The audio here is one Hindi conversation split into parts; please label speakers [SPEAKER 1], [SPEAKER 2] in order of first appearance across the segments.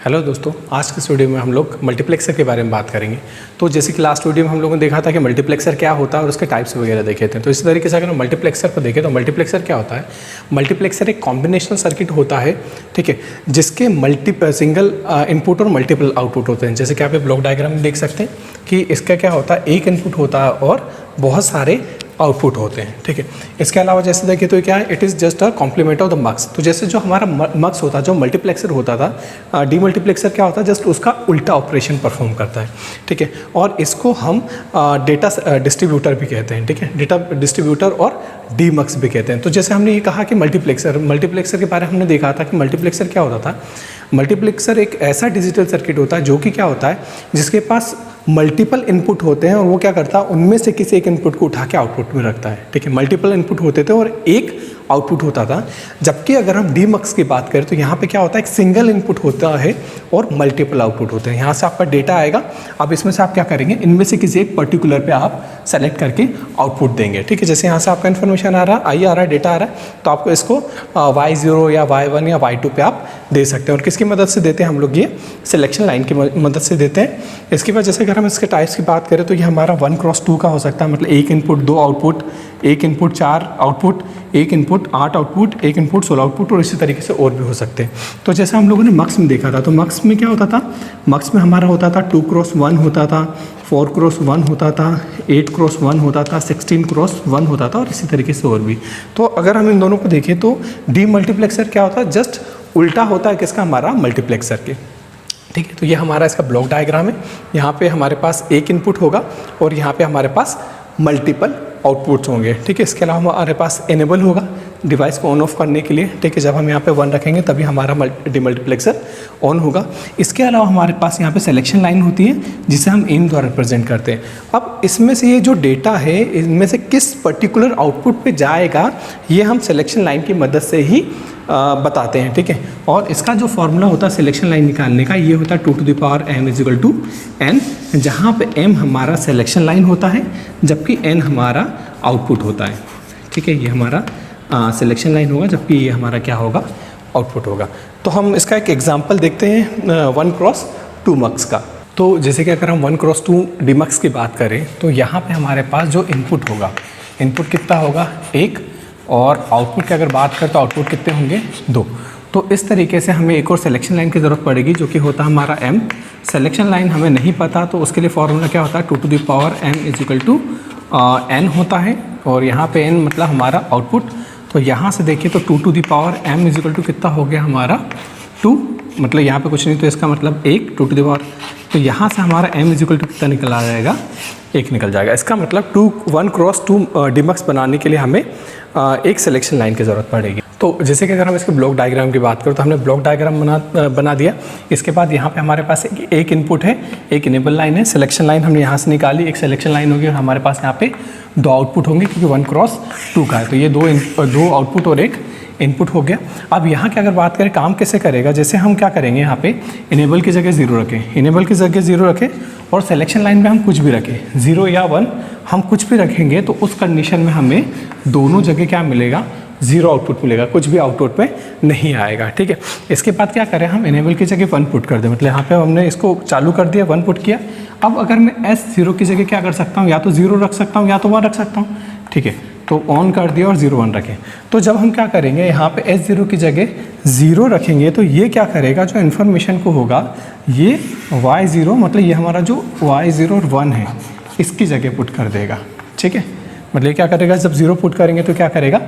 [SPEAKER 1] हेलो दोस्तों, आज के इस वीडियो में हम लोग मल्टीप्लेक्सर के बारे में बात करेंगे। तो जैसे कि लास्ट वीडियो में हम लोगों ने देखा था कि मल्टीप्लेक्सर क्या होता है और उसके टाइप्स वगैरह देखे थे। तो इसी तरीके से अगर हम मल्टीप्लेक्सर पर देखें तो मल्टीप्लेक्सर क्या होता है। मल्टीप्लेक्सर एक कॉम्बिनेशनल सर्किट होता है, ठीक है, जिसके सिंगल इनपुट और मल्टीपल आउटपुट होते हैं। जैसे कि आप ब्लॉक डायग्राम में देख सकते हैं कि इसका क्या होता है, एक इनपुट होता है और बहुत सारे आउटपुट होते हैं, ठीक है। इसके अलावा जैसे देखिए तो क्या है, it is just a complement of the mux. तो जैसे जो हमारा मक्स होता है, जो मल्टीप्लेक्सर होता था, डीमल्टीप्लेक्सर क्या होता है, जस्ट उसका उल्टा ऑपरेशन परफॉर्म करता है, ठीक है। और इसको हम डेटा डिस्ट्रीब्यूटर भी कहते हैं, ठीक है, डेटा डिस्ट्रीब्यूटर और डीमक्स भी कहते हैं। तो जैसे हमने ये कहा कि मल्टीप्लेक्सर के बारे में हमने देखा था कि मल्टीप्लेक्सर क्या होता था। मल्टीप्लेक्सर एक ऐसा डिजिटल सर्किट होता है जो कि क्या होता है, जिसके पास मल्टीपल इनपुट होते हैं और वो क्या करता है, उनमें से किसी एक इनपुट को उठा के आउटपुट में रखता है, ठीक है। मल्टीपल इनपुट होते थे और एक आउटपुट होता था। जबकि अगर हम डीमक्स की बात करें तो यहाँ पे क्या होता है, एक सिंगल इनपुट होता है और मल्टीपल आउटपुट होते हैं। यहाँ से आपका डेटा आएगा, अब इसमें से आप क्या करेंगे, इनमें से किसी एक पर्टिकुलर पे आप सेलेक्ट करके आउटपुट देंगे, ठीक है। जैसे यहाँ से आपका इन्फॉर्मेशन आ रहा है, डेटा आ रहा है, तो आपको इसको Y0 या Y1 या Y2 पे आप दे सकते हैं। और किसकी मदद से देते हैं हम लोग, ये सिलेक्शन लाइन की मदद से देते हैं। इसके बाद जैसे अगर हम इसके टाइप्स की बात करें तो ये हमारा 1x2 का हो सकता है, मतलब एक इनपुट 2 आउटपुट, एक इनपुट 4 आउटपुट, एक इनपुट 8 आउटपुट, एक इनपुट 16 आउटपुट, और इसी तरीके से और भी हो सकते हैं। तो जैसे हम लोगों ने मक्स में देखा था, तो मक्स में क्या होता था, मक्स में हमारा होता था 2x1 होता था, 4x1 होता था, 8x1 होता था, 16x1 होता था, और इसी तरीके से और भी। तो अगर हम इन दोनों को देखें तो डीमल्टीप्लेक्सर क्या होता है, जस्ट उल्टा होता है किसका, हमारा मल्टीप्लेक्सर के, ठीक है। तो ये हमारा इसका ब्लॉक डायग्राम है। यहाँ पे हमारे पास एक इनपुट होगा और यहाँ पे हमारे पास मल्टीपल आउटपुट्स होंगे, ठीक है। इसके अलावा हमारे पास इनेबल होगा डिवाइस को ऑन ऑफ करने के लिए, ठीक है। जब हम यहाँ पे 1 रखेंगे तभी हमारा डीमल्टीप्लेक्सर ऑन होगा। इसके अलावा हमारे पास यहाँ पे सिलेक्शन लाइन होती है जिसे हम इन द्वारा रिप्रेजेंट करते हैं। अब इसमें से ये जो डेटा है, इनमें से किस पर्टिकुलर आउटपुट पे जाएगा, ये हम सिलेक्शन लाइन की मदद से ही बताते हैं, ठीक है। और इसका जो फॉर्मूला होता है सिलेक्शन लाइन निकालने का, ये होता है 2 to the power m = n, जहाँ पे m हमारा सिलेक्शन लाइन होता है जबकि n हमारा आउटपुट होता है, ठीक है। ये हमारा सिलेक्शन लाइन होगा जबकि ये हमारा क्या होगा, आउटपुट होगा। तो हम इसका एक एग्जांपल देखते हैं 1x2 मक्स का। तो जैसे कि अगर हम 1x2 डीमक्स की बात करें तो यहाँ पे हमारे पास जो इनपुट होगा, इनपुट कितना होगा, 1, और आउटपुट की अगर बात करें तो आउटपुट कितने होंगे, 2। तो इस तरीके से हमें एक और सिलेक्शन लाइन की ज़रूरत पड़ेगी जो कि होता है हमारा m। सिलेक्शन लाइन हमें नहीं पता तो उसके लिए फॉर्मूला क्या होता है, 2 to the power m = n होता है, और यहाँ पे n मतलब हमारा आउटपुट। तो यहाँ से देखिए तो 2 to the power m = कितना हो गया हमारा, 2, मतलब यहाँ पे कुछ नहीं तो इसका मतलब 1, 2 to the power। तो यहाँ से हमारा m = कितना निकल आ जाएगा, 1 निकल जाएगा। इसका मतलब 1x2 डीमक्स बनाने के लिए हमें एक सिलेक्शन लाइन की ज़रूरत पड़ेगी। तो जैसे कि अगर हम इसके ब्लॉक डायग्राम की बात करें तो हमने ब्लॉक डायग्राम बना दिया। इसके बाद यहाँ पे हमारे पास एक इनपुट है, एक इनेबल लाइन है, सिलेक्शन लाइन हमने यहाँ से निकाली, एक सिलेक्शन लाइन होगी और हमारे पास यहाँ पे 2 आउटपुट होंगे क्योंकि 1x2 का है। तो ये 2 आउटपुट और एक इनपुट हो गया। अब यहाँ की अगर बात करें काम कैसे करेगा, जैसे हम क्या करेंगे, यहाँ पे इनेबल की जगह 0 रखें, इनेबल की जगह 0 रखें, और सिलेक्शन लाइन में हम कुछ भी रखें, 0 या 1 हम कुछ भी रखेंगे तो उस कंडीशन में हमें दोनों जगह क्या मिलेगा, 0 आउटपुट मिलेगा, कुछ भी आउटपुट में नहीं आएगा, ठीक है। इसके बाद क्या करें, हम इनेबल की जगह 1 पुट कर दें, मतलब यहाँ पे हमने इसको चालू कर दिया, 1 पुट किया। अब अगर मैं S0 की जगह क्या कर सकता हूँ, या तो 0 रख सकता हूँ या तो 1 रख सकता हूँ, ठीक है। तो ऑन कर दिया और 0 1 रखें। तो जब हम क्या करेंगे, यहाँ पे S0 की जगह 0 रखेंगे तो ये क्या करेगा, जो इन्फॉर्मेशन को होगा ये Y0, मतलब ये हमारा जो Y0 और 1 है इसकी जगह पुट कर देगा, ठीक है। मतलब क्या करेगा, जब 0 पुट करेंगे तो क्या करेगा,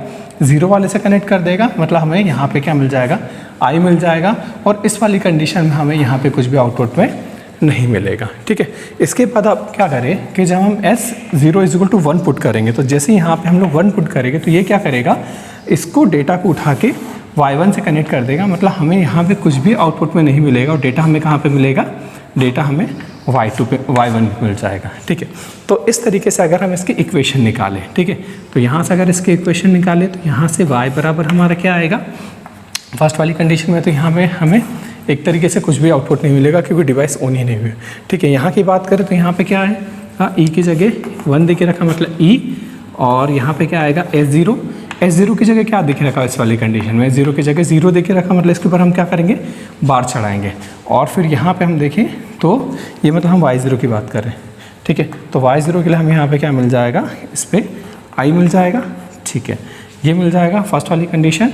[SPEAKER 1] 0 वाले से कनेक्ट कर देगा, मतलब हमें यहाँ पे क्या मिल जाएगा, I मिल जाएगा, और इस वाली कंडीशन में हमें यहाँ पे कुछ भी आउटपुट में नहीं मिलेगा, ठीक है। इसके बाद आप क्या करें कि जब हम S0 = 1 पुट करेंगे तो जैसे यहाँ पे हम लोग 1 पुट करेंगे तो ये क्या करेगा, इसको डेटा को उठा के Y1 से कनेक्ट कर देगा, मतलब हमें यहाँ पे कुछ भी आउटपुट में नहीं मिलेगा, और डेटा हमें कहाँ पे मिलेगा, डेटा हमें Y1 पे मिल जाएगा, ठीक है। तो इस तरीके से अगर हम इसकी इक्वेशन निकालें, ठीक है, तो यहाँ से अगर इसकी इक्वेशन निकालें तो यहाँ से y बराबर हमारा क्या आएगा, फर्स्ट वाली कंडीशन में तो यहाँ पे हमें एक तरीके से कुछ भी आउटपुट नहीं मिलेगा क्योंकि डिवाइस ऑन ही नहीं हुई, ठीक है। यहाँ की बात करें तो यहाँ पे क्या है, ई की जगह 1 दे के रखा, मतलब ई, और यहाँ पे क्या आएगा, S0 की जगह क्या देखे रखा है इस वाली कंडीशन में, S0 की जगह 0 देखे रखा, मतलब इसके ऊपर हम क्या करेंगे, बार चढ़ाएंगे। और फिर यहाँ पे हम देखें तो ये मतलब हम y0 की बात कर रहे हैं, ठीक है। तो y0 के लिए हमें यहाँ पे क्या मिल जाएगा, इस पर i मिल जाएगा, ठीक है, ये मिल जाएगा फर्स्ट वाली कंडीशन।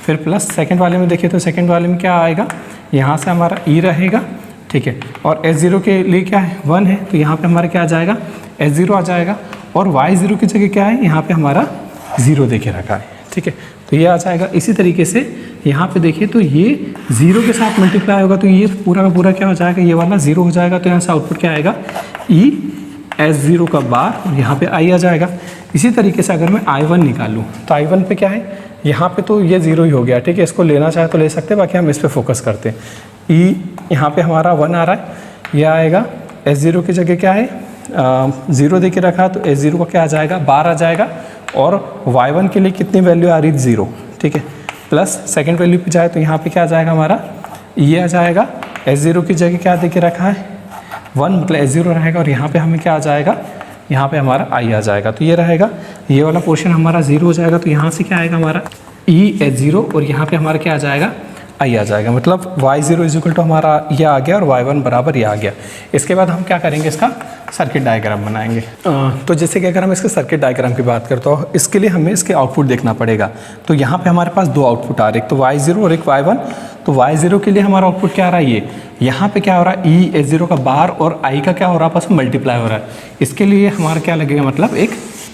[SPEAKER 1] फिर प्लस सेकंड वाले में देखिए तो सेकंड वाले में क्या आएगा, यहाँ से हमारा e रहेगा, ठीक है। और S0 के लिए क्या है, 1 है, तो यहाँ पे हमारा क्या आ जाएगा, S0 आ जाएगा। और y0 की जगह क्या है, यहाँ पे हमारा 0 देखे रखा है, ठीक है, तो ये आ जाएगा। इसी तरीके से यहाँ पे देखिए तो ये 0 के साथ मल्टीप्लाई होगा तो ये पूरा का पूरा क्या हो जाएगा, ये वाला 0 हो जाएगा। तो यहाँ से आउटपुट क्या आएगा, e S0 का बार, और यहाँ पे i आ जाएगा। इसी तरीके से अगर मैं I1 निकालूँ तो I1 पे क्या है, यहाँ पे तो ये 0 ही हो गया, ठीक है। इसको लेना चाहे तो ले सकते हैं, बाकी हम इस पर फोकस करते हैं। e यहाँ पे हमारा 1 आ रहा है, यह आएगा। S0 की जगह क्या है, 0 दे के रखा, तो S0 का क्या आ जाएगा, बार आ जाएगा। और y1 के लिए कितनी वैल्यू आ रही, 0, ठीक है। प्लस सेकंड वैल्यू पे जाए तो यहाँ पे क्या आ जाएगा हमारा, ये आ जाएगा। S0 की जगह क्या दे के रखा है, 1, मतलब S0 रहेगा। और यहाँ पे हमें क्या आ जाएगा, यहाँ पे हमारा i आ जाएगा। तो ये रहेगा, ये वाला पोर्शन हमारा 0 हो जाएगा। तो यहाँ से क्या आएगा हमारा e S0, और यहाँ पे हमारा क्या आ जाएगा, i आ जाएगा। मतलब y0 इक्वल टू हमारा ये आ गया और y1 बराबर ये आ गया। इसके बाद हम क्या करेंगे, इसका सर्किट डायग्राम बनाएंगे। तो जैसे कि अगर हम इसके सर्किट डायग्राम की बात करते हो, इसके लिए हमें इसके आउटपुट देखना पड़ेगा। तो यहाँ पे हमारे पास 2 आउटपुट आ रहे हैं, एक तो y0 और एक y1। तो y0 के लिए हमारा आउटपुट क्या आ रहा है, ये यहाँ पे क्या हो रहा है, e S0 का बार और i का क्या हो रहा है, आपस में मल्टीप्लाई हो रहा है। इसके लिए हमारा क्या लगेगा, मतलब एक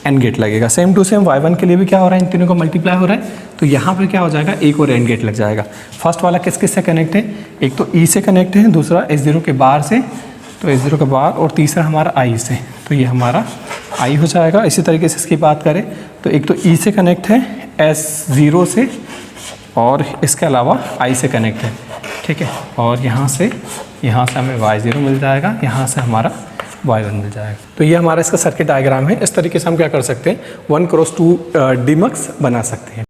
[SPEAKER 1] एंड गेट लगेगा। सेम टू सेम y1 के लिए भी क्या हो रहा है, इन तीनों का मल्टीप्लाई हो रहा है। तो यहाँ पे क्या हो जाएगा, एक और एंड गेट लग जाएगा। फर्स्ट वाला किस किस से कनेक्ट है, एक तो e से कनेक्ट है, दूसरा S0 के बार से, तो S0 के बार, और तीसरा हमारा i से, तो ये हमारा i हो जाएगा। इसी तरीके से इसकी बात करें तो एक तो e से कनेक्ट है S0 से, और इसके अलावा i से कनेक्ट है, ठीक है। और यहाँ से हमें y0 मिल जाएगा, यहाँ से हमारा y1 मिल जाएगा। तो ये हमारा इसका सर्किट डायग्राम है। इस तरीके से हम क्या कर सकते हैं, 1 क्रॉस 2 डीमक्स बना सकते हैं।